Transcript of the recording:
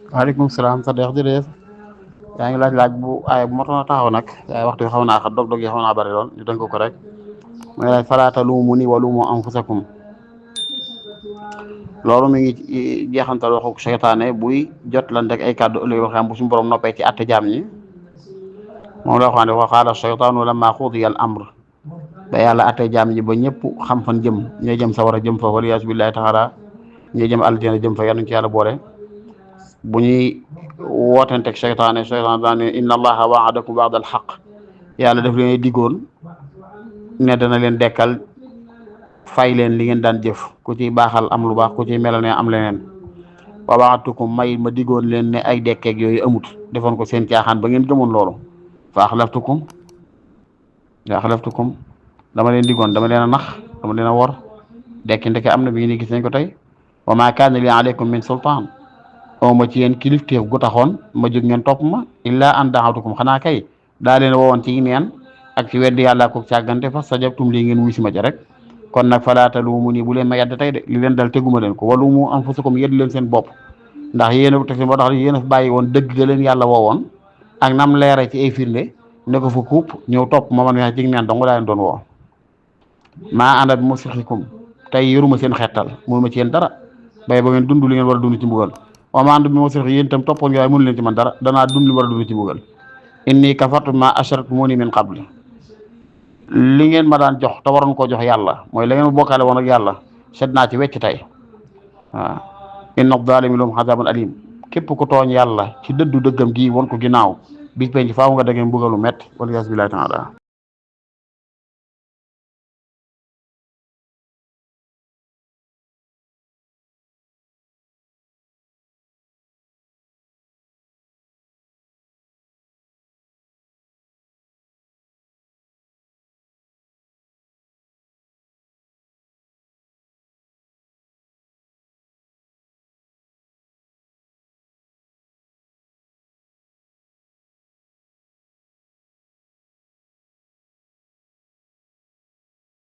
waaleykum salaam sa deex jërëjëf yaa ngi laaj bu aaya bu motoon a taxaw nag waaye waxtu bi xaw naa xat dog-dog yi xaw naa bari lool ñu tënk ko rek muy laaj falaa taluumuni wa luumu anfusakum. loolu mi ngi jeexantal waxu seytaane buy jotlante ak ay kàddu ëllëg yoo xam bu suñu borom noppee ci àtte jaam ñi moom la waxaan ne wa qaala seytaanu lammaa qudiya al amr ba yàlla àtte jaam ñi ba ñëpp xam fan jëm ñooy jëm sawara jëm fa waliyaasu billaahi taala ñooy jëm aljana jëm fa yal nañu ci yàlla boole. bu ñuy wootenteeg seytaane daan ne inna allaha waadakum waadal xaq yàlla daf leen diggoon ne dana leen dekkal fay leen li ngeen daan jëf ku ciy baaxal am lu baax ku ciy melal ne am leneen wa waadtukum ma diggoon leen ne ay dekkeeg yooyu amut defoon ko seen caaxaan ba ngeen gëmoon loolu fa axlaftukum dama leen diggoon dama leen a nax dama leen a wor dekki ndeke am na bi ngeen gis nañ ko tey wa ma kaana li aleykum min sultaan ma ci yéen kilifteef gu taxoon ma jóg ngeen topp ma illaa an daxawtukum xanaa kay daa leen wowoon ci neen ak ci weddi yàlla ko càggante fa sajabtum lii ngeen wuy si ma ca rek kon nag falaa taluumuni bu leen ma yedd tey de li leen dal teguma leen ko waluumu anfusakum yedd leen seen bopp ndax yéen a teg moo tax yéen a bàyyi woon dëgg ga leen yàlla woowoon ak nam leere ci ay firnde ne ko fa kuub ñëw topp ma man wax ci neen dong daa leen doon woo maa ànda bi musrixikum tey yoruma seen xettal mënuma ci yéen dara bay ba ngeen dund li ngeen war a dund ci mbugal wamandu bi mosrix yéen itam toppoon nga waaye mënu leen ci man dara danaa dund li war a dund ci mbugal inni kafartu ma ashraktumuni min qabl li ngeen ma daan jox te waroon koo jox yàlla mooy la ngeen ma bokkaale woon ak yàlla set naa ci wecc tey waaw inna zaalimiina lahum azaabun aliim képp ku tooñ yàlla ci dëddu dëggam gi won ko ginnaaw bis penc faaw nga dégg mbugalu métti wal iyaazu billaahi taala